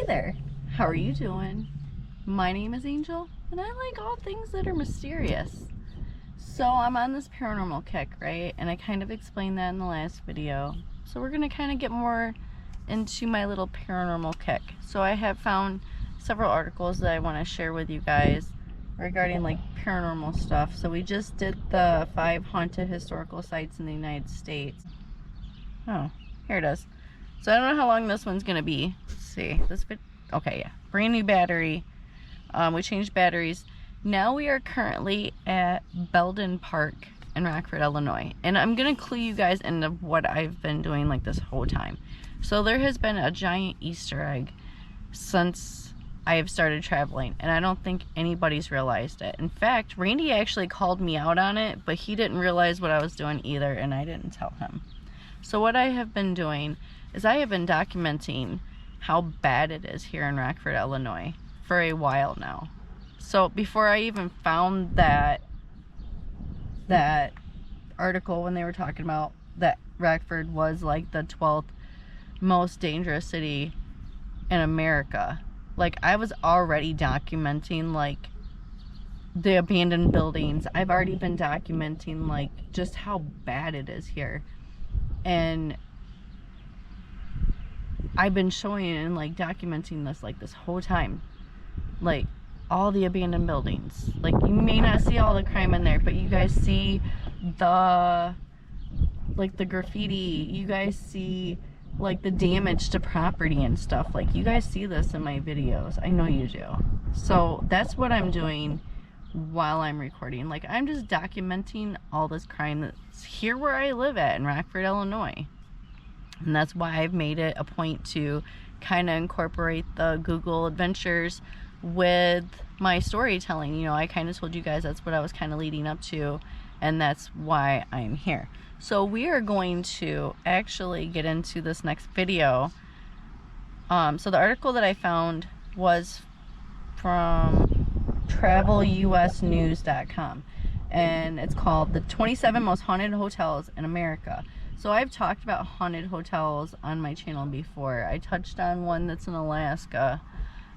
there, how are you doing? My name is Angel, and I like all things that are mysterious. So I'm on this paranormal kick, right? And I kind of explained that in the last video. So we're gonna kind of get more into my little paranormal kick. So I have found several articles that I want to share with you guys regarding like paranormal stuff. So we just did the 5 haunted historical sites in the United States. Oh, here it is. So I don't know how long this one's gonna be. Let's see. Okay, yeah. Brand new battery. We changed batteries. Now we are currently at Belden Park in Rockford, Illinois. And I'm gonna clue you guys into what I've been doing like this whole time. So there has been a giant Easter egg since I have started traveling, and I don't think anybody's realized it. In fact, Randy actually called me out on it, but he didn't realize what I was doing either, and I didn't tell him. So what I have been doing is I have been documenting how bad it is here in Rockford, Illinois for a while now. So before I even found that article when they were talking about that Rockford was like the 12th most dangerous city in America, like I was already documenting like the abandoned buildings. I've already been documenting like just how bad it is here, and I've been showing and like documenting this like this whole time, like all the abandoned buildings. Like you may not see all the crime in there, but you guys see the graffiti, you guys see like the damage to property and stuff. Like you guys see this in my videos. I know you do. So that's what I'm doing while I'm recording. Like I'm just documenting all this crime that's here where I live at in Rockford, Illinois. And that's why I've made it a point to kind of incorporate the Google adventures with my storytelling. You know, I kind of told you guys that's what I was kind of leading up to, and that's why I'm here. So we are going to actually get into this next video. So the article that I found was from travelusnews.com, and it's called the 27 most haunted hotels in America. So I've talked about haunted hotels on my channel before. I touched on one that's in Alaska,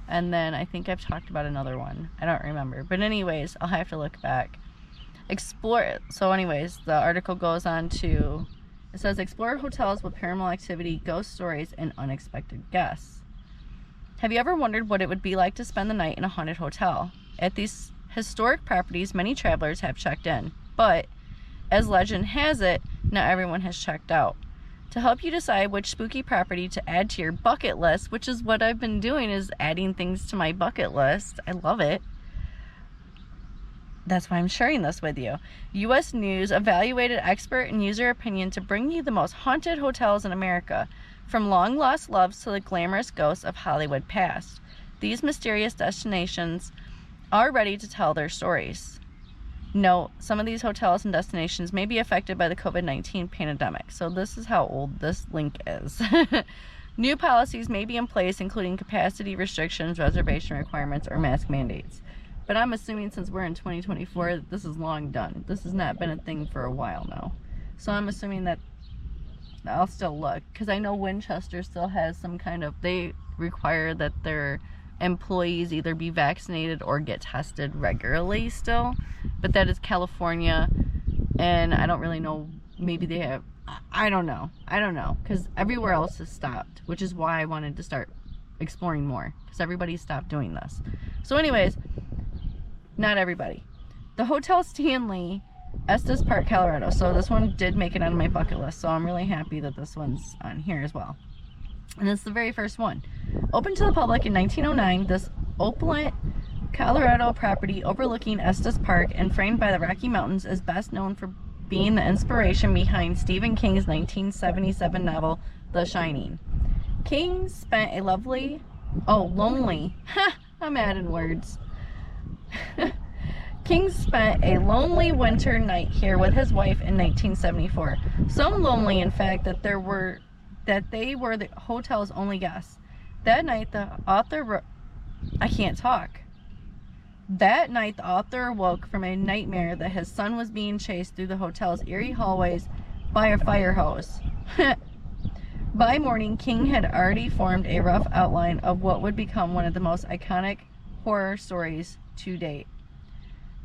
and then I think I've talked about another one. I don't remember, but anyways, I'll have to look back. So anyways, the article goes on to, it says, explore hotels with paranormal activity, ghost stories, and unexpected guests. Have you ever wondered what it would be like to spend the night in a haunted hotel? At these historic properties, many travelers have checked in, but as legend has it, not everyone has checked out. To help you decide which spooky property to add to your bucket list, which is what I've been doing, is adding things to my bucket list. I love it. That's why I'm sharing this with you. U.S. News evaluated expert and user opinion to bring you the most haunted hotels in America, from long lost loves to the glamorous ghosts of Hollywood past. These mysterious destinations are ready to tell their stories. Note, some of these hotels and destinations may be affected by the COVID-19 pandemic. So this is how old this link is. New policies may be in place, including capacity restrictions, reservation requirements, or mask mandates. But I'm assuming since we're in 2024, that this is long done. This has not been a thing for a while now. So I'm assuming that I'll still look, because I know Winchester still has some kind of, they require that their employees either be vaccinated or get tested regularly still. But that is California, and I don't really know, maybe they have, I don't know, because everywhere else has stopped, which is why I wanted to start exploring more, because everybody stopped doing this. So anyways, not everybody. The Hotel Stanley, Estes Park, Colorado. So this one did make it on my bucket list, so I'm really happy that this one's on here as well. And it's the very first one. Opened to the public in 1909, this opulent Colorado property overlooking Estes Park and framed by the Rocky Mountains is best known for being the inspiration behind Stephen King's 1977 novel, The Shining. King spent a lonely, I'm adding words. King spent a lonely winter night here with his wife in 1974. So lonely, in fact, that they were the hotel's only guests. That night, the author awoke from a nightmare that his son was being chased through the hotel's eerie hallways by a fire hose. By morning, King had already formed a rough outline of what would become one of the most iconic horror stories to date.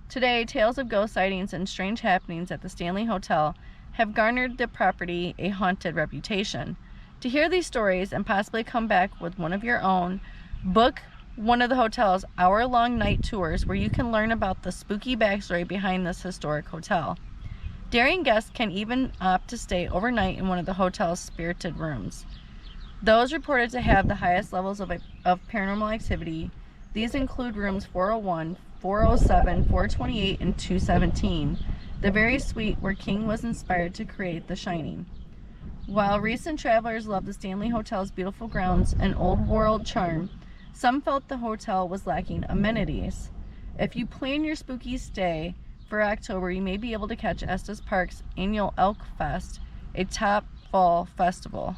Today, tales of ghost sightings and strange happenings at the Stanley Hotel have garnered the property a haunted reputation. To hear these stories and possibly come back with one of your own, book one of the hotel's hour-long night tours where you can learn about the spooky backstory behind this historic hotel. Daring guests can even opt to stay overnight in one of the hotel's spirited rooms. Those reported to have the highest levels of paranormal activity. These include rooms 401, 407, 428, and 217, the very suite where King was inspired to create The Shining. While recent travelers love the Stanley Hotel's beautiful grounds and old-world charm, some felt the hotel was lacking amenities. If you plan your spooky stay for October, you may be able to catch Estes Park's annual Elk Fest, a top fall festival.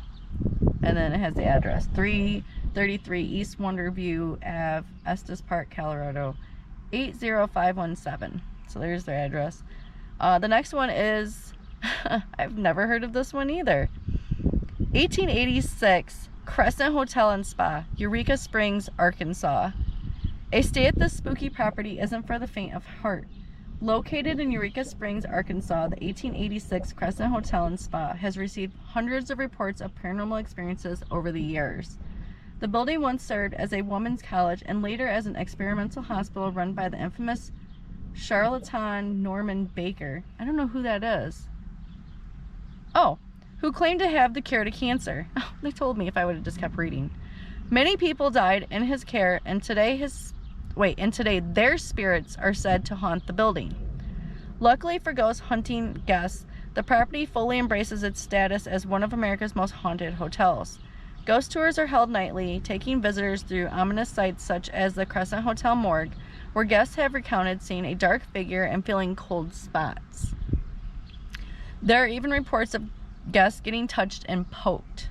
And then it has the address, 333 East Wonderview Ave, Estes Park, Colorado, 80517. So there's their address. The next one is, I've never heard of this one either. 1886 Crescent Hotel and Spa, Eureka Springs, Arkansas. A stay at this spooky property isn't for the faint of heart. Located in Eureka Springs, Arkansas, the 1886 Crescent Hotel and Spa has received hundreds of reports of paranormal experiences over the years. The building once served as a women's college and later as an experimental hospital run by the infamous charlatan Norman Baker. I don't know who that is. Oh, who claimed to have the cure to cancer. Oh, they told me if I would have just kept reading. Many people died in his care, and today their spirits are said to haunt the building. Luckily for ghost hunting guests, the property fully embraces its status as one of America's most haunted hotels. Ghost tours are held nightly, taking visitors through ominous sites such as the Crescent Hotel morgue, where guests have recounted seeing a dark figure and feeling cold spots. There are even reports of guests getting touched and poked.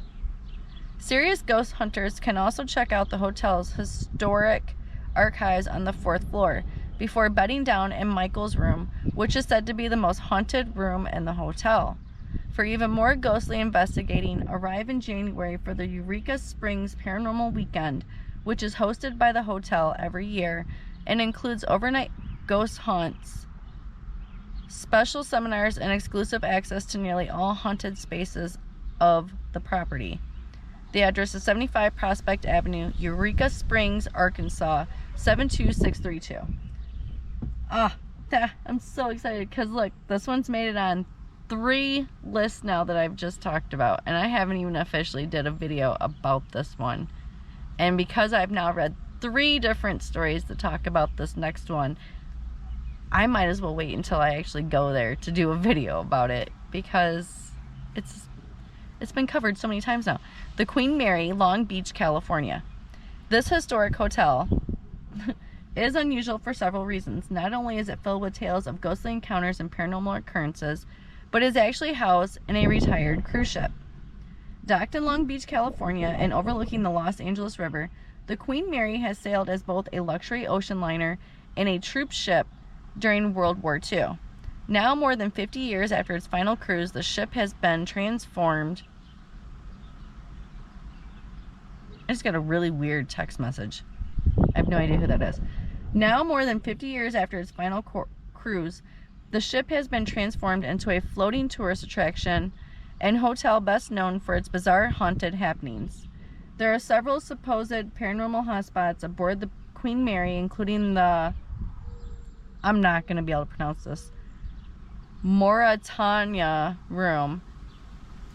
Serious ghost hunters can also check out the hotel's historic archives on the 4th floor before bedding down in Michael's room, which is said to be the most haunted room in the hotel. For even more ghostly investigating, arrive in January for the Eureka Springs Paranormal Weekend, which is hosted by the hotel every year and includes overnight ghost haunts, special seminars, and exclusive access to nearly all haunted spaces of the property. The address is 75 Prospect Avenue, Eureka Springs, Arkansas, 72632. I'm so excited because look, this one's made it on 3 lists now that I've just talked about, and I haven't even officially did a video about this one. And because I've now read 3 different stories that talk about this next one, I might as well wait until I actually go there to do a video about it, because it's been covered so many times now. The Queen Mary, Long Beach, California. This historic hotel is unusual for several reasons. Not only is it filled with tales of ghostly encounters and paranormal occurrences, but is actually housed in a retired cruise ship. Docked in Long Beach, California, and overlooking the Los Angeles River, the Queen Mary has sailed as both a luxury ocean liner and a troop ship during World War II. Now, more than 50 years after its final cruise, the ship has been transformed. I just got a really weird text message. I have no idea who that is. Now, more than 50 years after its final cruise, the ship has been transformed into a floating tourist attraction and hotel best known for its bizarre haunted happenings. There are several supposed paranormal hotspots aboard the Queen Mary, including the, I'm not going to be able to pronounce this, Mauritania room,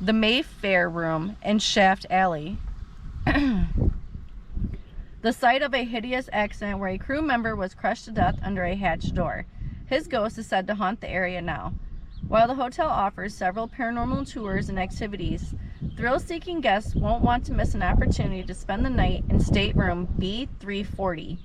the Mayfair room, and Shaft Alley. The site of a hideous accident where a crew member was crushed to death under a hatch door. His ghost is said to haunt the area now. While the hotel offers several paranormal tours and activities, thrill-seeking guests won't want to miss an opportunity to spend the night in stateroom B340.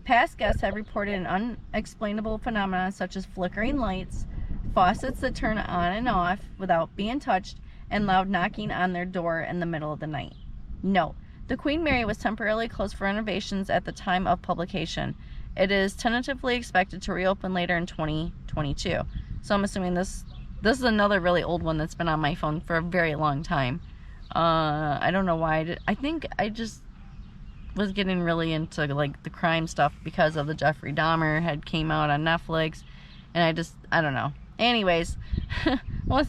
Past guests have reported an unexplainable phenomenon such as flickering lights, faucets that turn on and off without being touched, and loud knocking on their door in the middle of the night. Note: the Queen Mary was temporarily closed for renovations at the time of publication. It is tentatively expected to reopen later in 2022. So I'm assuming this is another really old one that's been on my phone for a very long time. I don't know why. I think I just was getting really into like the crime stuff because of the Jeffrey Dahmer had came out on Netflix, and I don't know. Anyways, well,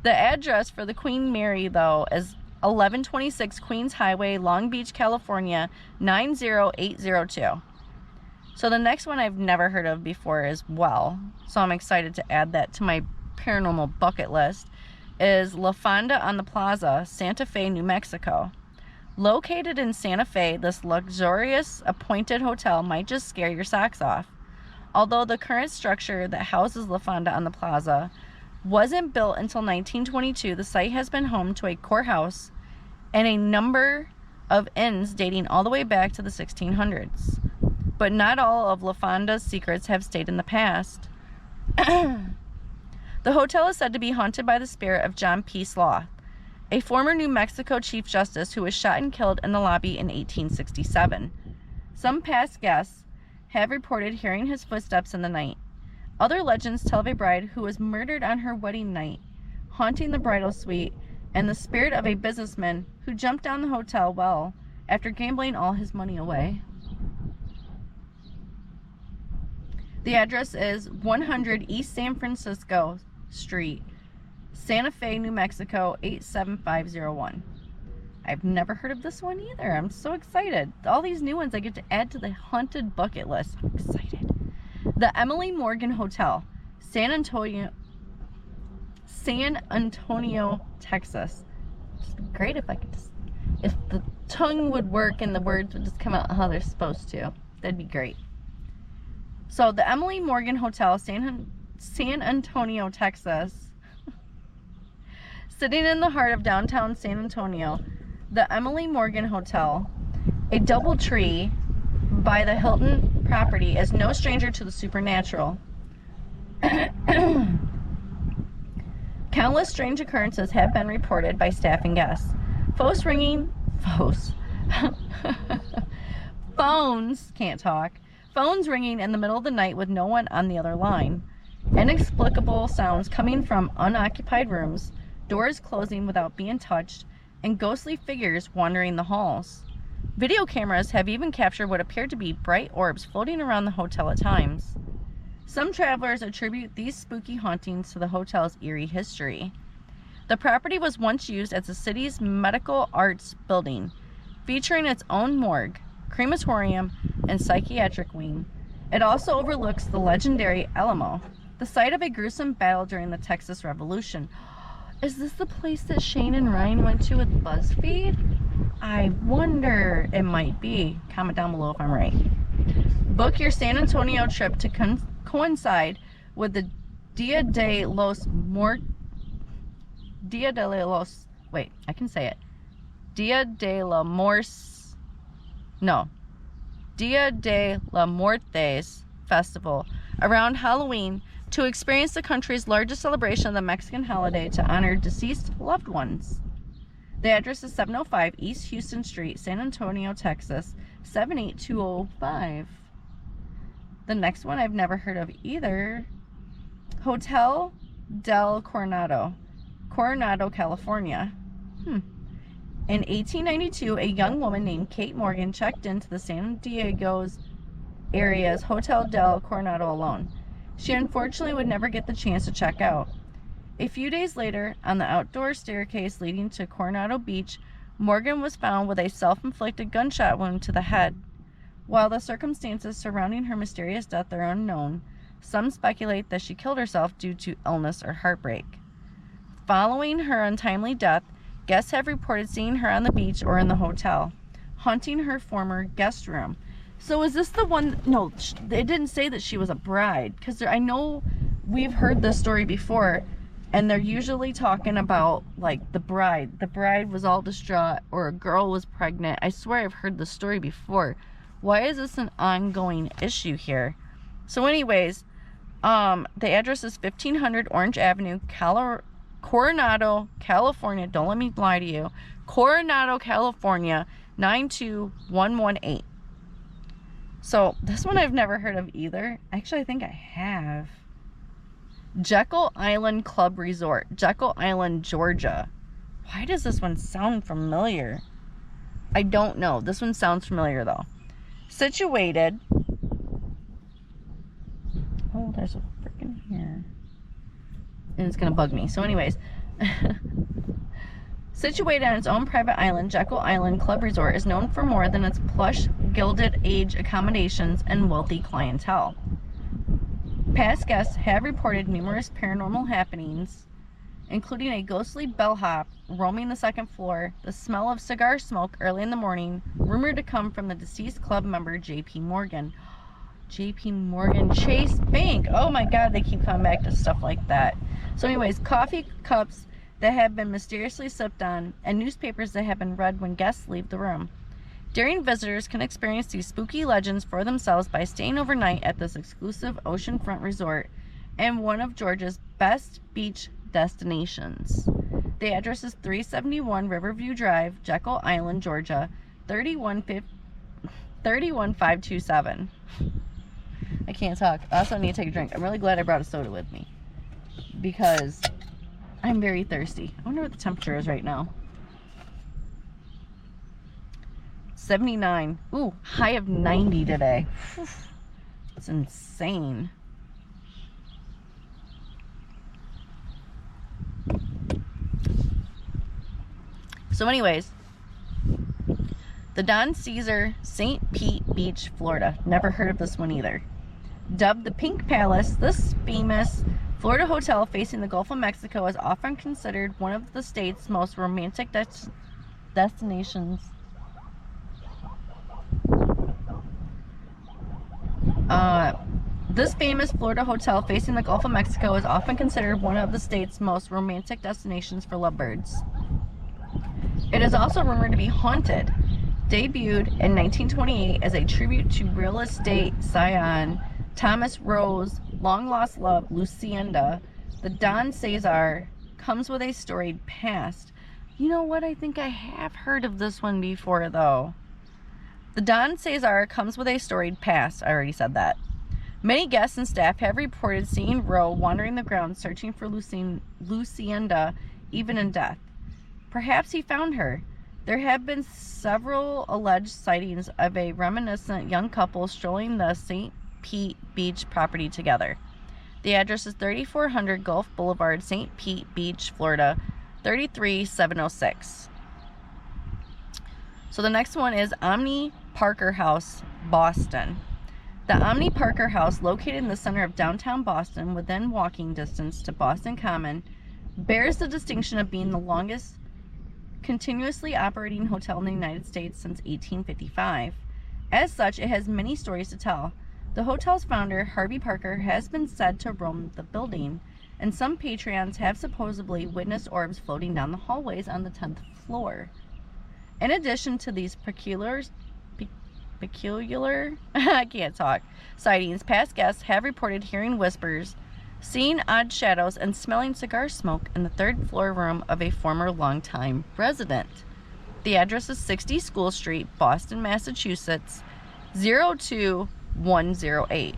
the address for the Queen Mary though is 1126 Queens Highway, Long Beach, California 90802. So the next one I've never heard of before as well, so I'm excited to add that to my paranormal bucket list, is La Fonda on the Plaza, Santa Fe, New Mexico. Located in Santa Fe, this luxurious appointed hotel might just scare your socks off. Although the current structure that houses La Fonda on the Plaza wasn't built until 1922, the site has been home to a courthouse and a number of inns dating all the way back to the 1600s. But not all of La Fonda's secrets have stayed in the past. The hotel is said to be haunted by the spirit of John P. Sloth, a former New Mexico Chief Justice who was shot and killed in the lobby in 1867. Some past guests have reported hearing his footsteps in the night. Other legends tell of a bride who was murdered on her wedding night, haunting the bridal suite, and the spirit of a businessman who jumped down the hotel well after gambling all his money away. The address is 100 East San Francisco Street, Santa Fe, New Mexico 87501. I've never heard of this one either. I'm so excited. All these new ones I get to add to the haunted bucket list. I'm excited. The Emily Morgan Hotel, San Antonio, Texas. It'd be great if I could just, if the tongue would work and the words would just come out how they're supposed to. That'd be great. So the Emily Morgan Hotel, San Antonio, Texas. Sitting in the heart of downtown San Antonio, the Emily Morgan Hotel, a double tree by the Hilton property, is no stranger to the supernatural. Countless strange occurrences have been reported by staff and guests. Phones, can't talk. Phones ringing in the middle of the night with no one on the other line. Inexplicable sounds coming from unoccupied rooms, doors closing without being touched, and ghostly figures wandering the halls. Video cameras have even captured what appeared to be bright orbs floating around the hotel at times. Some travelers attribute these spooky hauntings to the hotel's eerie history. The property was once used as the city's medical arts building, featuring its own morgue, crematorium, and psychiatric wing. It also overlooks the legendary Alamo, the site of a gruesome battle during the Texas Revolution. Is this the place that Shane and Ryan went to with BuzzFeed? I wonder. It might be. Comment down below if I'm right. Book your San Antonio trip to coincide with the Dia de los Muertos. Dia de la Muertes festival around Halloween to experience the country's largest celebration of the Mexican holiday to honor deceased loved ones. The address is 705 East Houston Street, San Antonio, Texas 78205. The next one I've never heard of either. Hotel del Coronado, Coronado, California. In 1892, a young woman named Kate Morgan checked into the San Diego's area's Hotel del Coronado alone. She unfortunately would never get the chance to check out. A few days later, on the outdoor staircase leading to Coronado Beach, Morgan was found with a self-inflicted gunshot wound to the head. While the circumstances surrounding her mysterious death are unknown, some speculate that she killed herself due to illness or heartbreak. Following her untimely death, guests have reported seeing her on the beach or in the hotel, haunting her former guest room. So is this the one? No, they didn't say that she was a bride, because I know we've heard this story before, and they're usually talking about like the bride. The bride was all distraught, or a girl was pregnant. I swear I've heard this story before. Why is this an ongoing issue here? So anyways, the address is 1500 Orange Avenue, Coronado, California. Don't let me lie to you. Coronado, California 92118. So this one I've never heard of either. Actually, I think I have. Jekyll Island Club Resort, Jekyll Island, Georgia. Why does this one sound familiar? I don't know. This one sounds familiar, though. Situated... Oh, there's a freaking here. And it's going to bug me. So anyways... Situated on its own private island, Jekyll Island Club Resort is known for more than its plush, Gilded Age accommodations and wealthy clientele. Past guests have reported numerous paranormal happenings, including a ghostly bellhop roaming the second floor, the smell of cigar smoke early in the morning, rumored to come from the deceased club member J.P. Morgan. J.P. Morgan Chase Bank. Oh my God, they keep coming back to stuff like that. So anyways, coffee cups that have been mysteriously sipped on, and newspapers that have been read when guests leave the room. Daring visitors can experience these spooky legends for themselves by staying overnight at this exclusive oceanfront resort and one of Georgia's best beach destinations. The address is 371 Riverview Drive, Jekyll Island, Georgia, 31527. I can't talk. I also need to take a drink. I'm really glad I brought a soda with me because I'm very thirsty. I wonder what the temperature is right now. 79. Ooh, high of 90 today. It's insane. So anyways, the Don CeSar, St. Pete Beach, Florida. Never heard of this one either. Dubbed the Pink Palace, this famous Florida hotel facing the Gulf of Mexico is often considered one of the state's most romantic destinations. This famous Florida hotel facing the Gulf of Mexico is often considered one of the state's most romantic destinations for lovebirds. It is also rumored to be haunted. Debuted in 1928 as a tribute to real estate scion Thomas Rowe's long-lost love, Lucinda, the Don CeSar comes with a storied past. You know what? I think I have heard of this one before, though. The Don CeSar comes with a storied past. I already said that. Many guests and staff have reported seeing Rowe wandering the grounds searching for Lucinda, even in death. Perhaps he found her. There have been several alleged sightings of a reminiscent young couple strolling the St. Pete Beach property together. The address is 3400 Gulf Boulevard, St. Pete Beach, Florida, 33706. So the next one is Omni Parker House, Boston. The Omni Parker House, located in the center of downtown Boston, within walking distance to Boston Common, bears the distinction of being the longest continuously operating hotel in the United States since 1855. As such, it has many stories to tell. The hotel's founder, Harvey Parker, has been said to roam the building, and some patrons have supposedly witnessed orbs floating down the hallways on the 10th floor. In addition to these peculiar I can't talk, sightings, past guests have reported hearing whispers, seeing odd shadows, and smelling cigar smoke in the third floor room of a former longtime resident. The address is 60 School Street, Boston, Massachusetts, 02108.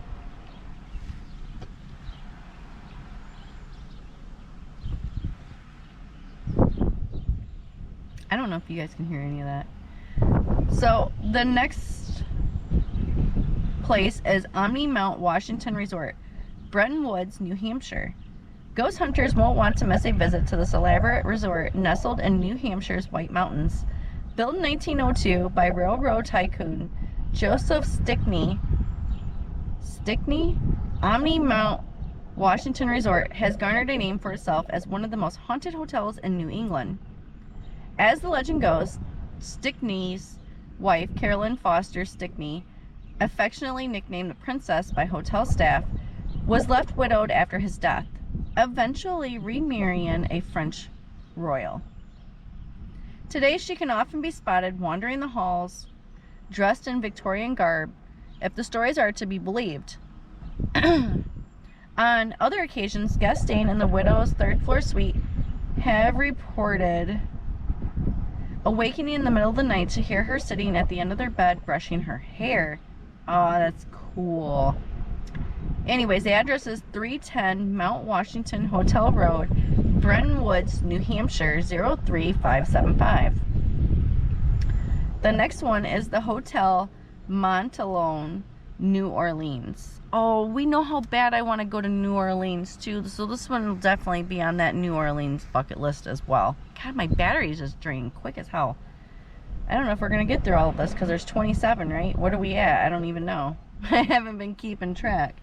I don't know if you guys can hear any of that. So the next place is Omni Mount Washington Resort, Bretton Woods, New Hampshire. Ghost hunters won't want to miss a visit to this elaborate resort nestled in New Hampshire's White Mountains. Built in 1902 by railroad tycoon Joseph Stickney, Omni Mount Washington Resort has garnered a name for itself as one of the most haunted hotels in New England. As the legend goes, Stickney's wife, Carolyn Foster Stickney, affectionately nicknamed the Princess by hotel staff, was left widowed after his death, eventually remarrying a French royal. Today she can often be spotted wandering the halls, dressed in Victorian garb, if the stories are to be believed. On other occasions, guests staying in the widow's third-floor suite have reported awakening in the middle of the night to hear her sitting at the end of their bed brushing her hair. Oh, that's cool. Anyways, the address is 310 Mount Washington Hotel Road, Bretton Woods, New Hampshire 03575. The next one is the Hotel Monteleone, New Orleans. Oh, we know how bad I want to go to New Orleans too, so this one will definitely be on that New Orleans bucket list as well. God, my battery's just draining quick as hell. I don't know if we're going to get through all of this because there's 27, right? What are we at? I don't even know. I haven't been keeping track.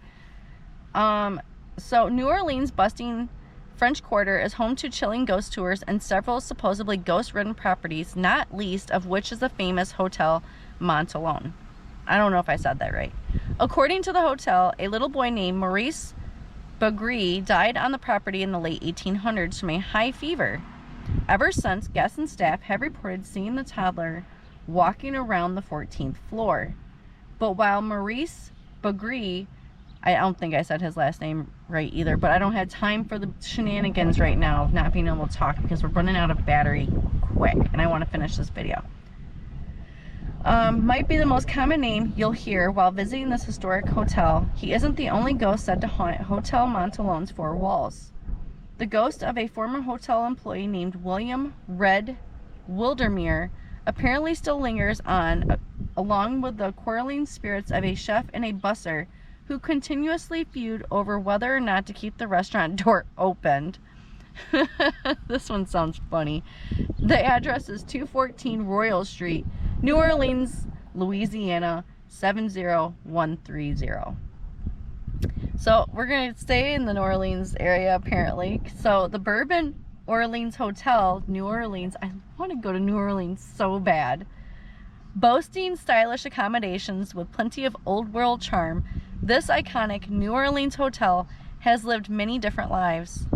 So New Orleans busting French Quarter is home to chilling ghost tours and several supposedly ghost-ridden properties, not least of which is the famous Hotel Monteleone. I don't know if I said that right. According to the hotel, a little boy named Maurice Baugry died on the property in the late 1800s from a high fever. Ever since, guests and staff have reported seeing the toddler walking around the 14th floor. But while Maurice Baugry, I don't think I said his last name right either, but I don't have time for the shenanigans right now of not being able to talk because we're running out of battery quick and I want to finish this video. Might be the most common name you'll hear while visiting this historic hotel. He isn't the only ghost said to haunt Hotel Monteleone's four walls. The ghost of a former hotel employee named William Red Wildermere apparently still lingers on, along with the quarreling spirits of a chef and a busser who continuously feud over whether or not to keep the restaurant door opened. This one sounds funny. The address is 214 Royal Street, New Orleans, Louisiana 70130. So we're going to stay in the New Orleans area apparently. So the Bourbon Orleans Hotel, New Orleans. I want to go to New Orleans so bad. Boasting stylish accommodations with plenty of old world charm, this iconic New Orleans hotel has lived many different lives.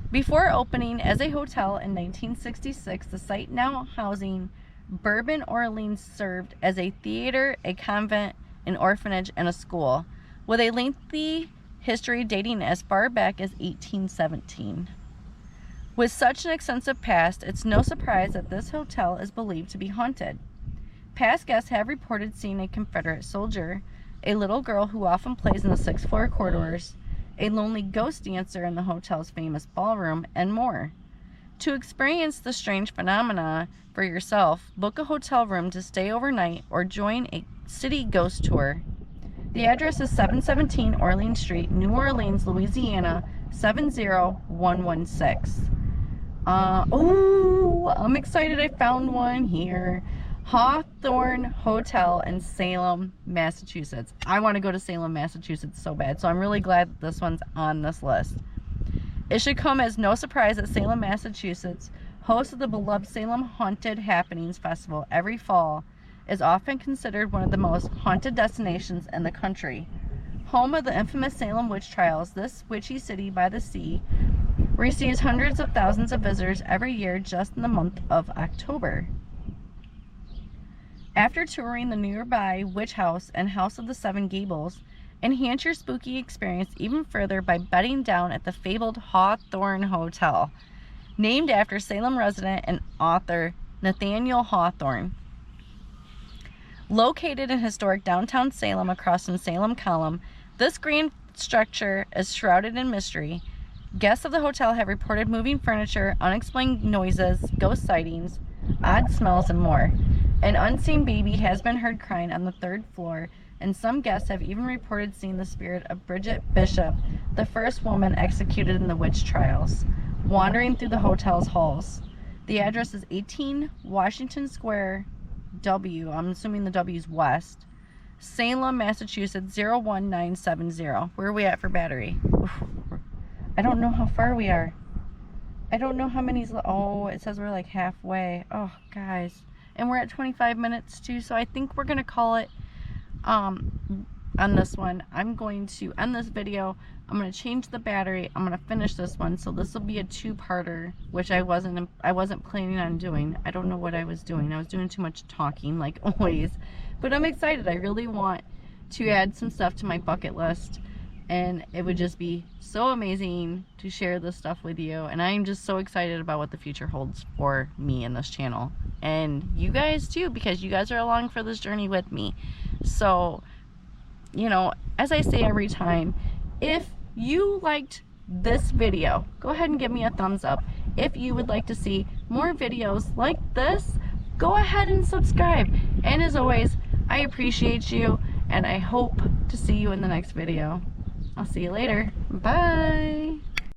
Before opening as a hotel in 1966, the site now housing Bourbon Orleans served as a theater, a convent, an orphanage, and a school, with a lengthy history dating as far back as 1817. With such an extensive past, it's no surprise that this hotel is believed to be haunted. Past guests have reported seeing a Confederate soldier, a little girl who often plays in the sixth floor corridors, a lonely ghost dancer in the hotel's famous ballroom, and more. To experience the strange phenomena for yourself, book a hotel room to stay overnight or join a city ghost tour. The address is 717 Orleans Street, New Orleans, Louisiana 70116. Oh, I'm excited I found one here. Hawthorne Hotel in Salem, Massachusetts. I want to go to Salem, Massachusetts so bad, so I'm really glad that this one's on this list. It should come as no surprise that Salem, Massachusetts, host of the beloved Salem Haunted Happenings Festival every fall, is often considered one of the most haunted destinations in the country. Home of the infamous Salem witch trials, this witchy city by the sea receives hundreds of thousands of visitors every year just in the month of October. After touring the nearby Witch House and House of the Seven Gables, enhance your spooky experience even further by bedding down at the fabled Hawthorne Hotel, named after Salem resident and author Nathaniel Hawthorne. Located in historic downtown Salem across from Salem Column, this grand structure is shrouded in mystery. Guests of the hotel have reported moving furniture, unexplained noises, ghost sightings, odd smells, and more. An unseen baby has been heard crying on the third floor, and some guests have even reported seeing the spirit of Bridget Bishop, the first woman executed in the witch trials, wandering through the hotel's halls. The address is 18 Washington Square W, I'm assuming the W's west, Salem, Massachusetts 01970. Where are we at for battery? Oof. I don't know how far we are. I don't know how many's, oh, it says we're like halfway. Oh, guys. And we're at 25 minutes too, so I think we're going to call it on this one. I'm going to end this video. I'm going to change the battery. I'm going to finish this one, so this will be a two-parter, which I wasn't planning on doing. I don't know what I was doing. I was doing too much talking, like always. But I'm excited. I really want to add some stuff to my bucket list, and it would just be so amazing to share this stuff with you. And I'm just so excited about what the future holds for me and this channel, and you guys too, because you guys are along for this journey with me. So, you know, as I say every time, if you liked this video, go ahead and give me a thumbs up. If you would like to see more videos like this, go ahead and subscribe. And as always, I appreciate you, and I hope to see you in the next video. I'll see you later. Bye.